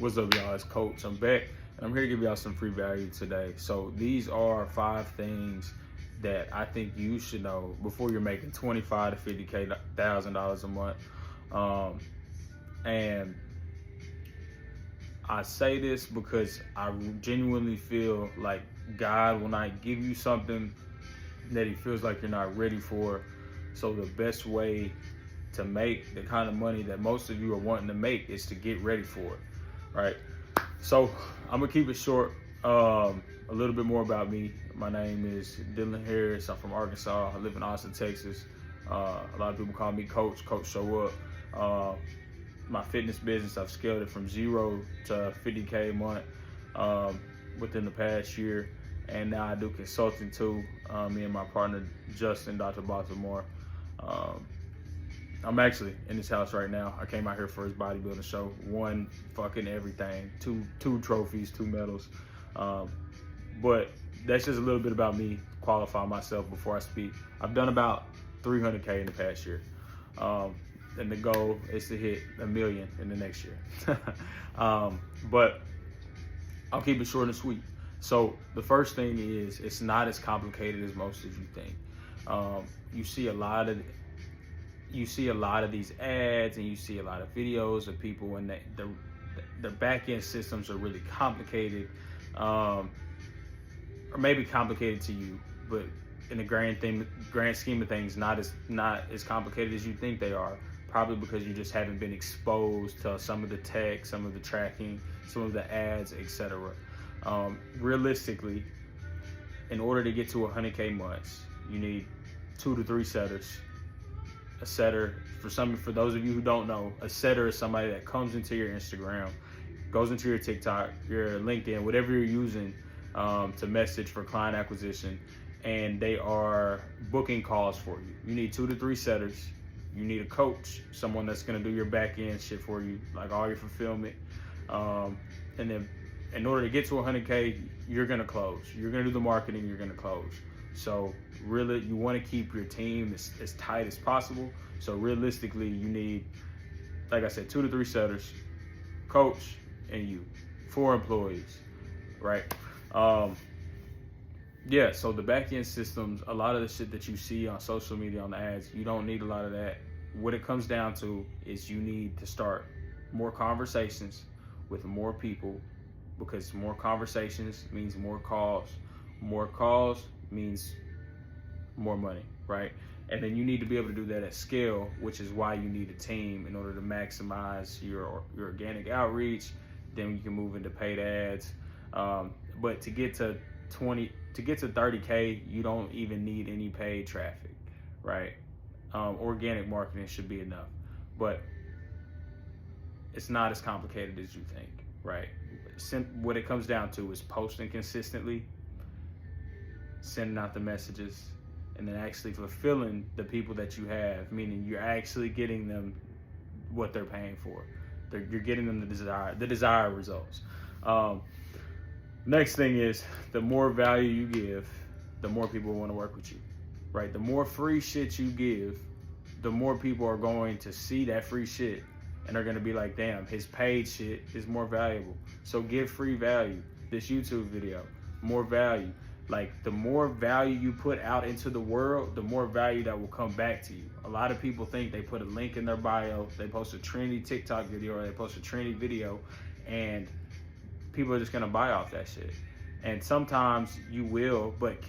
What's up, y'all? It's Coach. I'm back, and I'm here to give y'all some free value today. So these are 5 things that I think you should know before you're making $25,000 to $50,000 a month. And I say this because I genuinely feel like God will not give you something that He feels like you're not ready for. So the best way to make the kind of money that most of you are wanting to make is to get ready for it. Right, so I'm gonna keep it short. A little bit more about me. My name is Dylan Harris. I'm from Arkansas. I live in Austin, Texas. A lot of people call me Coach. Coach Show Up. My fitness business, I've scaled it from 0 to 50K a month within the past year, and now I do consulting too. Me and my partner Justin, Dr. Baltimore. I'm actually in his house right now. I came out here for his bodybuilding show. Won fucking everything. Two trophies, 2 medals. But that's just a little bit about me, qualify myself before I speak. I've done about 300K in the past year. And the goal is to hit 1 million in the next year. But I'll keep it short and sweet. So the first thing is, it's not as complicated as most of you think. You see a lot of these ads, and you see a lot of videos of people, and their back-end systems are really complicated, or maybe complicated to you, but in the grand scheme of things, not as complicated as you think they are. Probably because you just haven't been exposed to some of the tech, some of the tracking, some of the ads, etc. Realistically, in order to get to 100K months, you need 2 to 3 setters. A setter, for those of you who don't know, a setter is somebody that comes into your Instagram, goes into your TikTok, your LinkedIn, whatever you're using to message for client acquisition, and they are booking calls for you. You need 2 to 3 setters. You need a coach, someone that's going to do your back end shit for you, like all your fulfillment. And then in order to get to 100K, you're going to close. You're going to do the marketing, you're going to close. So really, you want to keep your team as tight as possible. So realistically, you need, like I said, 2 to 3 setters, coach, and you, 4 employees, right? Yeah, so the back-end systems, a lot of the shit that you see on social media, on the ads, you don't need a lot of that. What it comes down to is you need to start more conversations with more people, because more conversations means more calls. More calls means more money, right? And then you need to be able to do that at scale, which is why you need a team in order to maximize your organic outreach. Then you can move into paid ads. But to get to 30K, you don't even need any paid traffic, right? Organic marketing should be enough, but it's not as complicated as you think, right? What it comes down to is posting consistently, sending out the messages, and then actually fulfilling the people that you have, meaning you're actually getting them what they're paying for. You're getting them the desired results. Next thing is, the more value you give, the more people want to work with you, right? The more free shit you give, the more people are going to see that free shit and are going to be like, damn, his paid shit is more valuable. So give free value. This YouTube video, more value. Like, the more value you put out into the world, the more value that will come back to you. A lot of people think they put a link in their bio, they post a trendy TikTok video, or they post a trendy video, and people are just gonna buy off that shit. And sometimes you will, but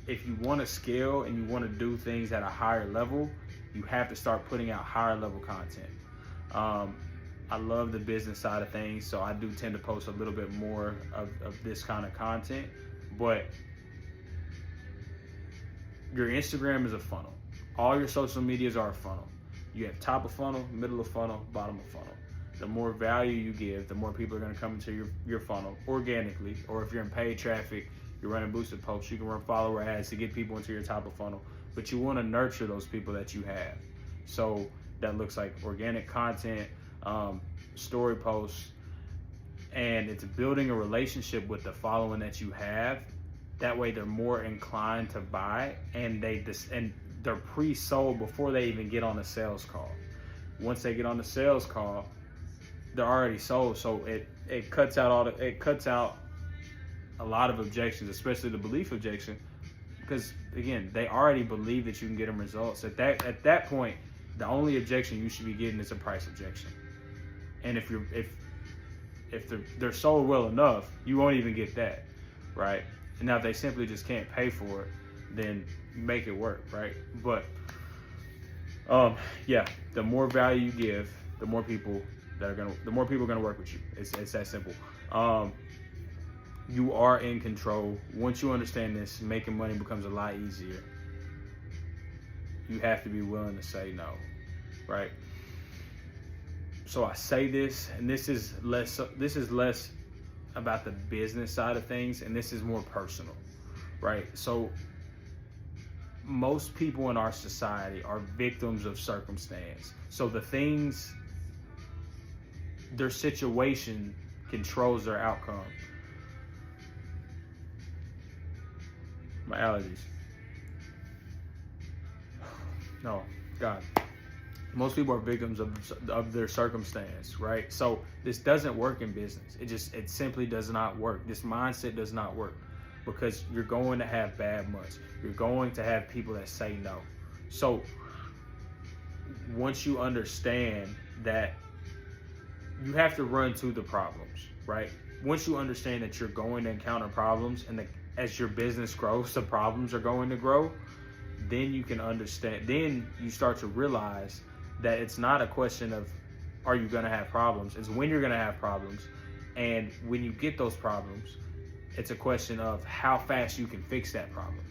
if you want to scale and you want to do things at a higher level, you have to start putting out higher level content. I love the business side of things, so I do tend to post a little bit more of this kind of content. But your Instagram is a funnel. All your social medias are a funnel. You have top of funnel, middle of funnel, bottom of funnel. The more value you give, the more people are going to come into your funnel organically. Or if you're in paid traffic, you're running boosted posts, you can run follower ads to get people into your top of funnel. But you want to nurture those people that you have. So that looks like organic content, story posts, and it's building a relationship with the following that you have. That way they're more inclined to buy, and they're pre-sold before they even get on a sales call. Once they get on the sales call, they're already sold. So it cuts out a lot of objections, especially the belief objection, because again, they already believe that you can get them results. At that point, the only objection you should be getting is a price objection. And if they're sold well enough, you won't even get that, right? And now if they simply just can't pay for it, then make it work, right? But yeah, the more value you give, the more people are gonna work with you. It's that simple. You are in control. Once you understand this, making money becomes a lot easier. You have to be willing to say no, right? So I say this, and this is less about the business side of things, and this is more personal, right? So most people in our society are victims of circumstance. So their situation controls their outcome. My allergies. No, God. Most people are victims of their circumstance, right? So this doesn't work in business. It simply does not work. This mindset does not work, because you're going to have bad months. You're going to have people that say no. So once you understand that, you have to run to the problems, right? Once you understand that you're going to encounter problems, and that as your business grows, the problems are going to grow, then you can understand, then you start to realize that it's not a question of are you going to have problems, it's when you're going to have problems. And when you get those problems, it's a question of how fast you can fix that problem.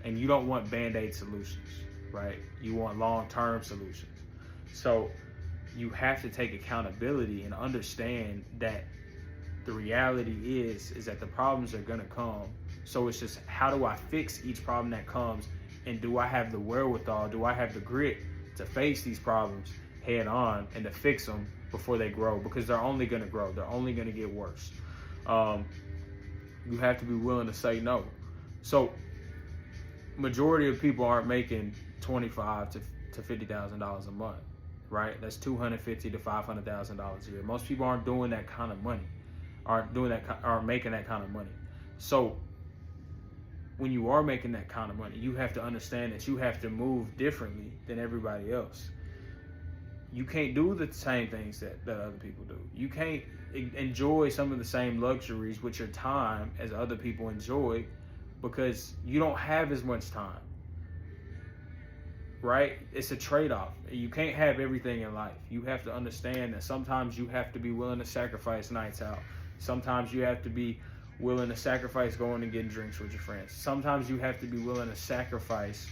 And you don't want band-aid solutions, right? You want long-term solutions. So you have to take accountability and understand that the reality is that the problems are going to come. So it's just, how do I fix each problem that comes? And do I have the wherewithal? Do I have the grit to face these problems head on and to fix them before they grow? Because they're only going to grow. They're only going to get worse. You have to be willing to say no. So majority of people aren't making $25,000 to $50,000 a month, right? That's $250,000 to $500,000 a year. Most people aren't doing that kind of money, aren't making that kind of money. So when you are making that kind of money, you have to understand that you have to move differently than everybody else. You can't do the same things that other people do. You can't enjoy some of the same luxuries with your time as other people enjoy, because you don't have as much time, right? It's a trade-off. You can't have everything in life. You have to understand that sometimes you have to be willing to sacrifice nights out. Sometimes you have to be willing to sacrifice going and getting drinks with your friends. Sometimes you have to be willing to sacrifice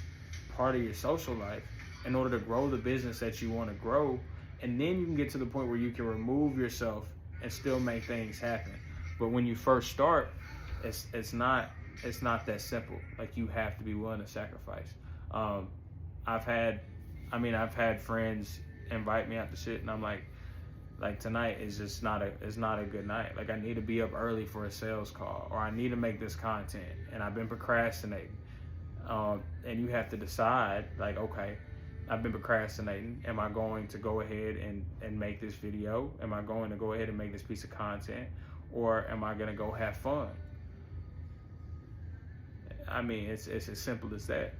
part of your social life in order to grow the business that you want to grow. And then you can get to the point where you can remove yourself and still make things happen. But when you first start, it's not that simple. Like, you have to be willing to sacrifice. I've had friends invite me out to shit, and I'm like tonight is just not a good night. Like, I need to be up early for a sales call, or I need to make this content, and I've been procrastinating. And you have to decide, like, okay, I've been procrastinating. Am I going to go ahead and make this video? Am I going to go ahead and make this piece of content? Or am I going to go have fun? I mean, it's as simple as that.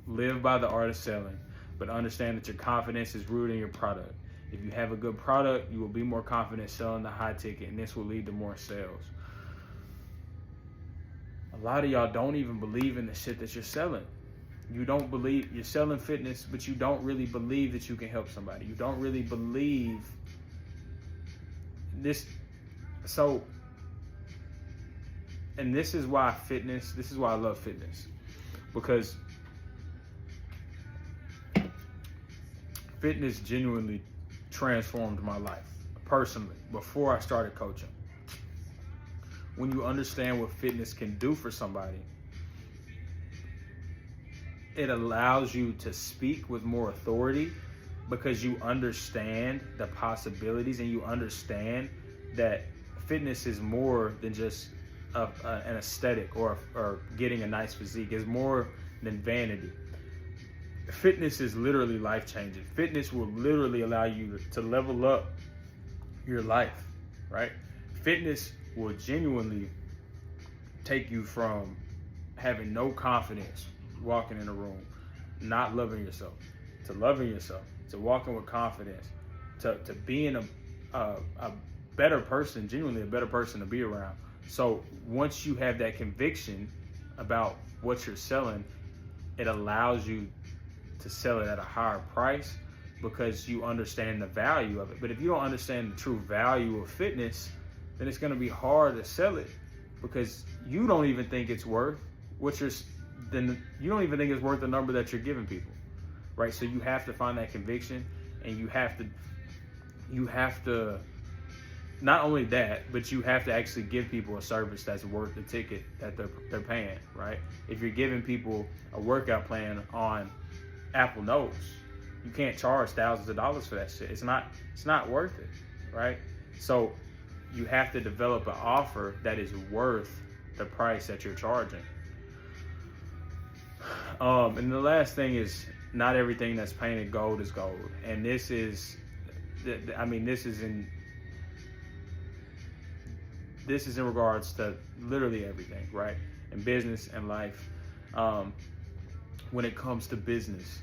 Live by the art of selling, but understand that your confidence is rooted in your product. If you have a good product, you will be more confident selling the high ticket, and this will lead to more sales. A lot of y'all don't even believe in the shit that you're selling. You don't believe you're selling fitness, but you don't really believe that you can help somebody. You don't really believe this. So, and this is why I love fitness, because fitness genuinely transformed my life personally before I started coaching. When you understand what fitness can do for somebody, it allows you to speak with more authority, because you understand the possibilities, and you understand that fitness is more than just an aesthetic or getting a nice physique. It's more than vanity. fitness is literally life changing. Fitness will literally allow you to level up your life, right? Fitness will genuinely take you from having no confidence walking in a room, not loving yourself, to loving yourself, to walking with confidence, to being a better person, genuinely a better person to be around. So once you have that conviction about what you're selling, it allows you to sell it at a higher price because you understand the value of it. But if you don't understand the true value of fitness, then it's going to be hard to sell it because you don't even think it's worth you don't even think it's worth the number that you're giving people, right? So you have to find that conviction, and you have to not only that, but you have to actually give people a service that's worth the ticket that they're paying, right? If you're giving people a workout plan on Apple Notes, you can't charge thousands of dollars for that shit. It's not worth it, right? So you have to develop an offer that is worth the price that you're charging. And the last thing is, not everything that's painted gold is gold. And this is in regards to literally everything, right? In business and life. When it comes to business,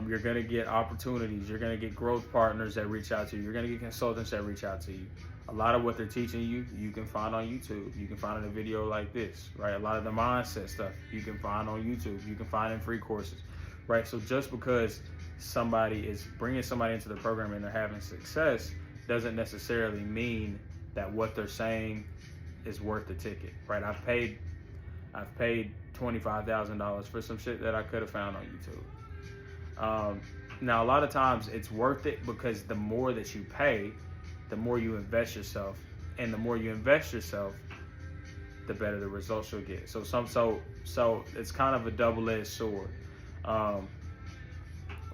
you're going to get opportunities. You're going to get growth partners that reach out to you. You're going to get consultants that reach out to you. A lot of what they're teaching you, you can find on YouTube. You can find in a video like this, right? A lot of the mindset stuff you can find on YouTube. You can find in free courses, right? So just because somebody is bringing somebody into the program and they're having success doesn't necessarily mean that what they're saying is worth the ticket, right? I've paid $25,000 for some shit that I could have found on YouTube. Now, a lot of times it's worth it because the more that you pay, the more you invest yourself, and the more you invest yourself, the better the results you'll get. So it's kind of a double-edged sword.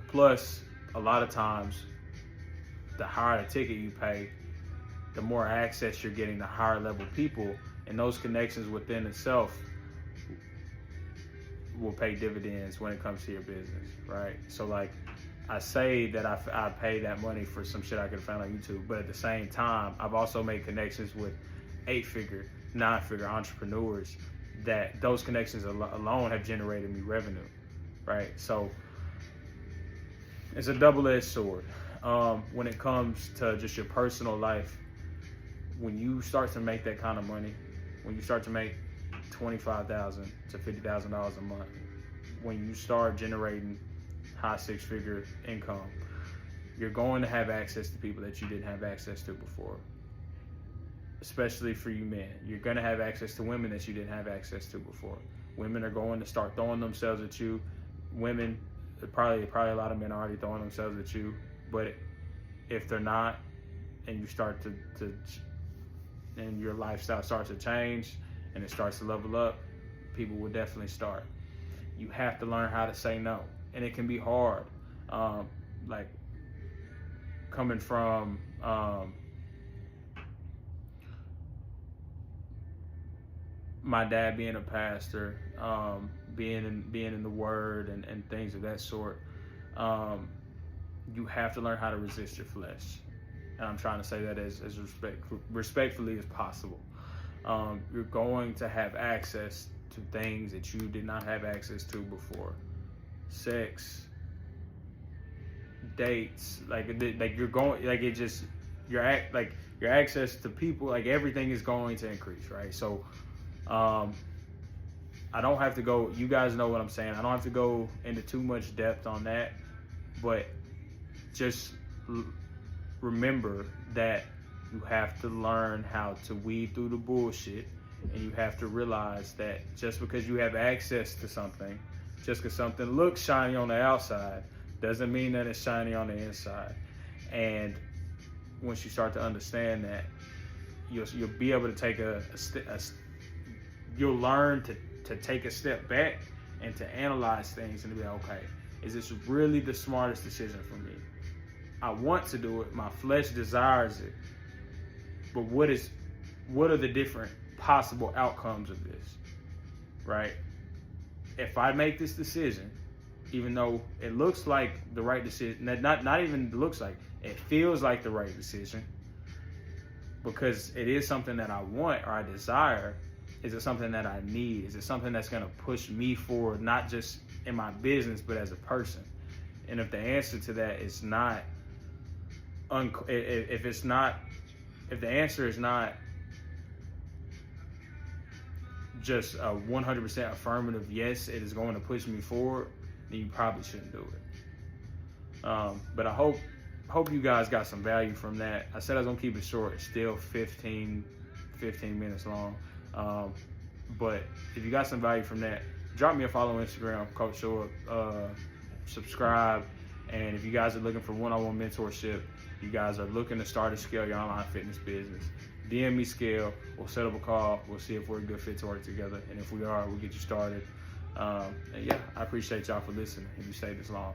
Plus, a lot of times, the higher the ticket you pay, the more access you're getting to higher level people, and those connections within itself will pay dividends when it comes to your business, right? So like, I say that I pay that money for some shit I could have found on YouTube, but at the same time, I've also made connections with 8-figure, 9-figure entrepreneurs that those connections alone have generated me revenue, right? So it's a double-edged sword. When it comes to just your personal life, when you start to make that kind of money, when you start to make $25,000 to $50,000 a month, when you start generating high 6-figure income, you're going to have access to people that you didn't have access to before. Especially for you men, you're going to have access to women that you didn't have access to before. Women are going to start throwing themselves at you. Women, probably a lot of men are already throwing themselves at you, but if they're not, and you start and your lifestyle starts to change and it starts to level up, people will definitely start. You have to learn how to say no. And it can be hard, like coming from my dad being a pastor, being in the Word and things of that sort. You have to learn how to resist your flesh, and I'm trying to say that as respectfully as possible. You're going to have access to things that you did not have access to before. Sex, dates, your access to people, like everything is going to increase, right? So I don't have to go, you guys know what I'm saying, I don't have to go into too much depth on that, but just remember that you have to learn how to weed through the bullshit, and you have to realize that just because you have access to something, just because something looks shiny on the outside, doesn't mean that it's shiny on the inside. And once you start to understand that, you'll be able to take you'll learn to take a step back and to analyze things and to be like, okay, is this really the smartest decision for me? I want to do it, my flesh desires it, but what are the different possible outcomes of this, right? If I make this decision, even though it looks like the right decision, not even looks like, it feels like the right decision, because it is something that I want or I desire. Is it something that I need? Is it something that's going to push me forward, not just in my business, but as a person? And if the answer to that is not, if the answer is not just a 100% affirmative, yes, it is going to push me forward, then you probably shouldn't do it. But I hope you guys got some value from that. I said I was gonna keep it short. It's still 15 minutes long. But if you got some value from that, drop me a follow on Instagram, Coach Show Up, subscribe. And if you guys are looking for one-on-one mentorship, you guys are looking to start and scale your online fitness business, DM me Scale. We'll set up a call. We'll see if we're a good fit to work together. And if we are, we'll get you started. And yeah, I appreciate y'all for listening if you stayed this long.